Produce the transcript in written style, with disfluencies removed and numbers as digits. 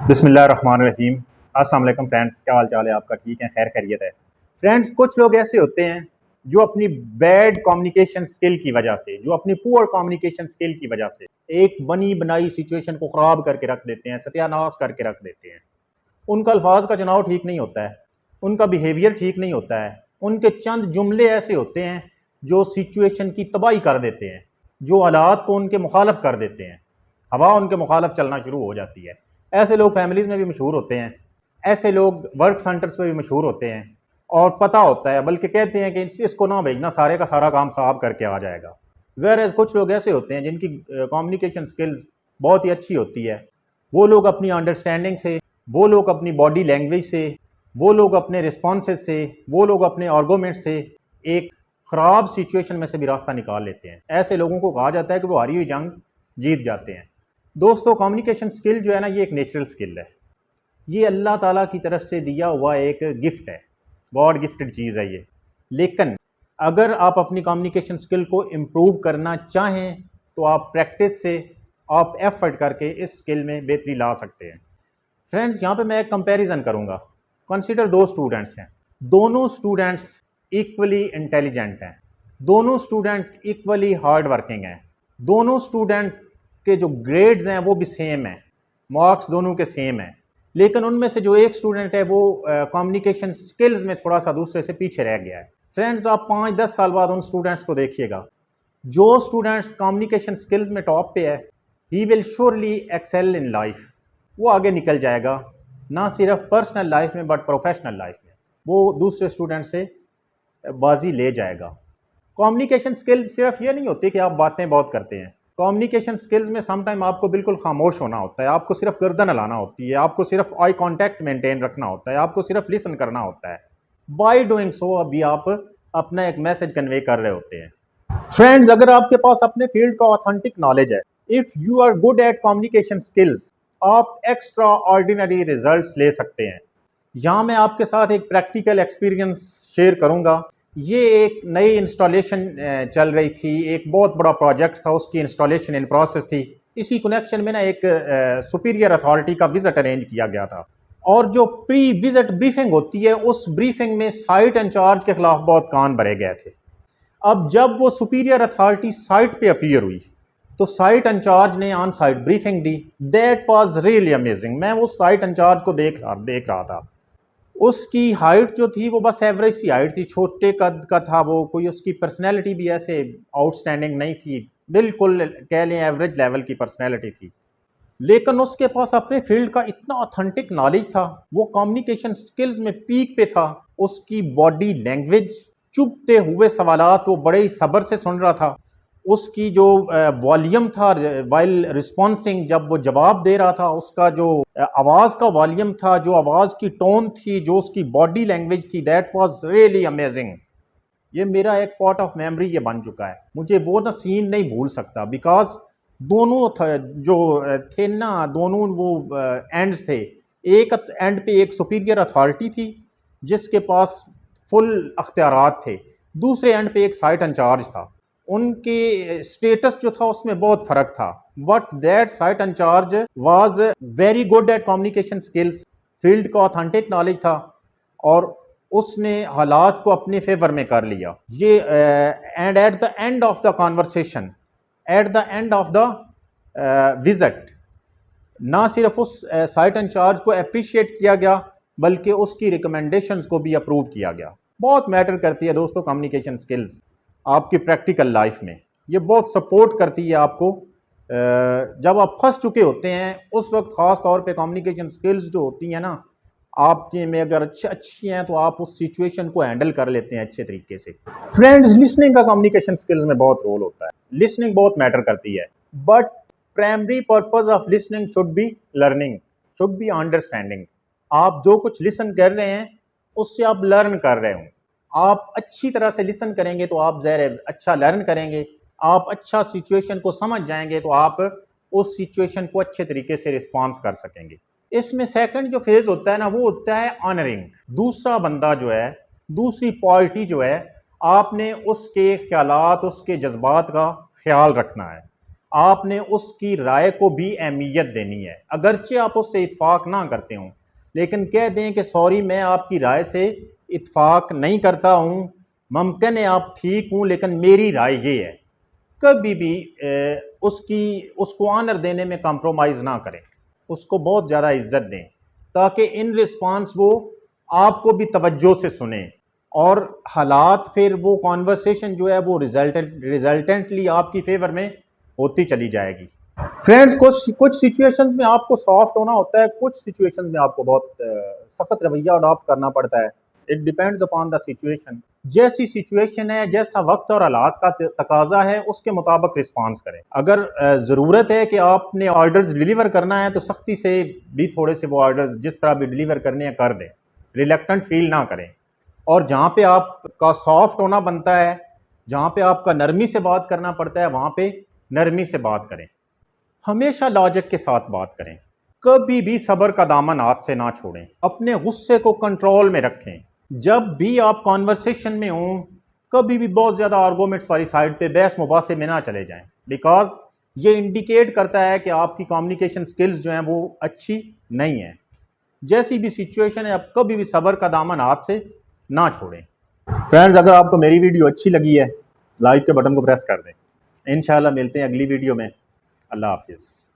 बिस्मिल्लाहिर्रहमानिर्रहीम। अस्सलाम वालेकुम फ्रेंड्स, क्या हाल चाल है आपका? ठीक है, खैर खैरियत है। फ्रेंड्स, कुछ लोग ऐसे होते हैं जो अपनी बैड कम्युनिकेशन स्किल की वजह से, जो अपनी पुअर कम्युनिकेशन स्किल की वजह से एक बनी बनाई सिचुएशन को ख़राब करके रख देते हैं, सत्यानाश करके रख देते हैं। उनका अल्फाज का चुनाव ठीक नहीं होता है, उनका बिहेवियर ठीक नहीं होता है, उनके चंद जुमले ऐसे होते हैं जो सिचुएशन की तबाही कर देते हैं, जो हालात को उनके मुखालफ कर देते हैं। हवा उनके मुखालफ चलना शुरू हो जाती है। ऐसे लोग फैमिलीज़ में भी मशहूर होते हैं, ऐसे लोग वर्क सेंटर्स पे भी मशहूर होते हैं और पता होता है, बल्कि कहते हैं कि इसको ना भेजना, सारे का सारा काम ख़राब करके आ जाएगा। वेयर कुछ लोग ऐसे होते हैं जिनकी कम्युनिकेशन स्किल्स बहुत ही अच्छी होती है। वो लोग अपनी अंडरस्टैंडिंग से, वो लोग अपनी बॉडी लैंग्वेज से, वो लोग अपने रिस्पॉन्सेज से, वो लोग अपने आर्गूमेंट से एक ख़राब सिचुएशन में से भी रास्ता निकाल लेते हैं। ऐसे लोगों को कहा जाता है कि वो हारी हुई जंग जीत जाते हैं। दोस्तों, कम्युनिकेशन स्किल जो है ना, ये एक नेचुरल स्किल है। ये अल्लाह ताला की तरफ से दिया हुआ एक गिफ्ट है, गॉड गिफ्टेड चीज़ है ये। लेकिन अगर आप अपनी कम्युनिकेशन स्किल को इम्प्रूव करना चाहें तो आप प्रैक्टिस से, आप एफर्ट करके इस स्किल में बेहतरी ला सकते हैं। फ्रेंड्स, यहाँ पे मैं एक कंपैरिजन करूँगा। कंसीडर दो स्टूडेंट्स हैं, दोनों स्टूडेंट्स इक्वली इंटेलिजेंट हैं, दोनों स्टूडेंट इक्वली हार्ड वर्किंग हैं, दोनों स्टूडेंट के जो ग्रेड्स हैं वो भी सेम हैं, मार्क्स दोनों के सेम हैं। लेकिन उनमें से जो एक स्टूडेंट है वो कम्युनिकेशन स्किल्स में थोड़ा सा दूसरे से पीछे रह गया है। फ्रेंड्स, आप 5-10 साल बाद उन स्टूडेंट्स को देखिएगा, जो स्टूडेंट्स कम्युनिकेशन स्किल्स में टॉप पे है, he will surely excel in life. वो आगे निकल जाएगा, ना सिर्फ पर्सनल लाइफ में बट प्रोफेशनल लाइफ में वो दूसरे स्टूडेंट से बाजी ले जाएगा। कम्युनिकेशन स्किल्स सिर्फ ये नहीं होती कि आप बातें बहुत करते हैं। कम्युनिकेशन स्किल्स में सम टाइम आपको बिल्कुल खामोश होना होता है, आपको सिर्फ गर्दन हिलाना होती है, आपको सिर्फ आई कांटेक्ट मेंटेन रखना होता है, आपको सिर्फ लिसन करना होता है। बाय डूइंग सो अभी आप अपना एक मैसेज कन्वे कर रहे होते हैं। फ्रेंड्स, अगर आपके पास अपने फील्ड का ऑथेंटिक नॉलेज है, if you are good at communication skills, आप एक्स्ट्रा ऑर्डिनरी रिजल्ट्स ले सकते हैं। यहाँ मैं आपके साथ एक प्रैक्टिकल एक्सपीरियंस शेयर करूँगा। ये एक नई इंस्टॉलेशन चल रही थी, एक बहुत बड़ा प्रोजेक्ट था, उसकी इंस्टॉलेशन इन प्रोसेस थी। इसी कनेक्शन में ना एक सुपीरियर अथॉरिटी का विजिट अरेंज किया गया था, और जो प्री विजिट ब्रीफिंग होती है, उस ब्रीफिंग में साइट इंचार्ज के खिलाफ बहुत कान भरे गए थे। अब जब वो सुपीरियर अथॉरिटी साइट पे अपीयर हुई तो साइट इंचार्ज ने on site briefing the. That was really amazing. मैं वो साइट इंचार्ज को देख रहा था। उसकी हाइट जो थी वो बस एवरेज सी हाइट थी, छोटे कद का था वो, कोई उसकी पर्सनैलिटी भी ऐसे आउटस्टैंडिंग नहीं थी, बिल्कुल कह लें एवरेज लेवल की पर्सनैलिटी थी। लेकिन उसके पास अपने फील्ड का इतना ऑथेंटिक नॉलेज था, वो कम्युनिकेशन स्किल्स में पीक पे था। उसकी बॉडी लैंग्वेज, चुभते हुए सवालात वो बड़े ही सब्र से सुन रहा था। उसकी जो वॉल्यूम था वाइल रिस्पॉन्सिंग, जब वो जवाब दे रहा था, उसका जो आवाज़ का वॉल्यूम था, जो आवाज़ की टोन थी, जो उसकी बॉडी लैंग्वेज थी, दैट वाज रियली अमेजिंग। ये मेरा एक पार्ट ऑफ मेमोरी ये बन चुका है। मुझे वो ना सीन नहीं भूल सकता, बिकॉज दोनों जो थे ना, दोनों वो एंड्स थे। एक एंड पे एक सुपीरियर अथॉरिटी थी जिसके पास फुल अख्तियारात थे, दूसरे एंड पे एक साइट इंचार्ज था। उनके स्टेटस जो था उसमें बहुत फ़र्क था, but that site in charge was very good at communication skills. Field का ऑथेंटिक नॉलेज था और उसने हालात को अपने फेवर में कर लिया। ये and at the end of the conversation, at the end of the visit, ना सिर्फ उस साइट इंचार्ज को अप्रिशिएट किया गया बल्कि उसकी रिकमेंडेशंस को भी अप्रूव किया गया। बहुत मैटर करती है दोस्तों कम्युनिकेशन स्किल्स आपकी प्रैक्टिकल लाइफ में। ये बहुत सपोर्ट करती है आपको जब आप फंस चुके होते हैं उस वक्त। ख़ास तौर पे कम्युनिकेशन स्किल्स जो होती हैं ना आपके में, अगर अच्छी हैं तो आप उस सिचुएशन को हैंडल कर लेते हैं अच्छे तरीके से। फ्रेंड्स, लिसनिंग का कम्युनिकेशन स्किल्स में बहुत रोल होता है। लिसनिंग बहुत मैटर करती है, but primary purpose of listening should be learning, should be understanding. आप जो कुछ लिसन कर रहे हैं उससे आप लर्न कर रहे हो। आप अच्छी तरह से लिसन करेंगे तो आप ज़ाहिर अच्छा लर्न करेंगे, आप अच्छा सिचुएशन को समझ जाएंगे तो आप उस सिचुएशन को अच्छे तरीके से रिस्पॉन्स कर सकेंगे। इसमें सेकंड जो फेज होता है ना, वो होता है ऑनरिंग। दूसरा बंदा जो है, दूसरी पार्टी जो है, आपने उसके ख्यालात, उसके जज्बात का ख्याल रखना है। आपने उसकी राय को भी अहमियत देनी है। अगरचे आप उससे इत्फाक ना करते हों, लेकिन कह दें कि सॉरी मैं आपकी राय से इत्फाक नहीं करता हूँ, मुमकिन है आप ठीक हूँ लेकिन मेरी राय ये है। कभी भी उसको ऑनर देने में कॉम्प्रोमाइज़ ना करें, उसको बहुत ज़्यादा इज्जत दें ताकि इन रिस्पांस वो आपको भी तवज्जो से सुने और हालात फिर वो कॉन्वर्सेशन जो है वो रिजल्टेंटली आपकी फेवर में होती चली जाएगी। फ्रेंड्स, कुछ सिचुएशंस में आपको सॉफ्ट होना होता है, कुछ सिचुएशंस में आपको बहुत सख्त रवैया अडॉप्ट करना पड़ता है। It depends upon the situation. जैसी सिचुएशन है, जैसा वक्त और हालात का तकाजा है, उसके मुताबिक रिस्पांस करें। अगर ज़रूरत है कि आपने ऑर्डर्स डिलीवर करना है तो सख्ती से भी थोड़े से वो ऑर्डर्स जिस तरह भी डिलीवर करने हैं कर दें, रिलक्टेंट फील ना करें। और जहाँ पे आपका सॉफ्ट होना बनता है, जहाँ पे आपका नरमी से बात करना पड़ता है, वहाँ पे नरमी से बात करें। हमेशा लॉजिक के साथ बात करें। कभी भी सब्र का दामन हाथ से ना छोड़ें। अपने गुस्से को कंट्रोल में रखें। जब भी आप कॉन्वर्सेशन में हों, कभी भी बहुत ज़्यादा आर्गूमेंट्स वाली साइड पे बहस मुबासे में ना चले जाएं, बिकॉज ये इंडिकेट करता है कि आपकी कम्युनिकेशन स्किल्स जो हैं वो अच्छी नहीं है। जैसी भी सिचुएशन है, आप कभी भी सब्र का दामन हाथ से ना छोड़ें। फ्रेंड्स, अगर आपको मेरी वीडियो अच्छी लगी है, लाइक के बटन को प्रेस कर दें। इंशाल्लाह मिलते हैं अगली वीडियो में। अल्लाह हाफिज़।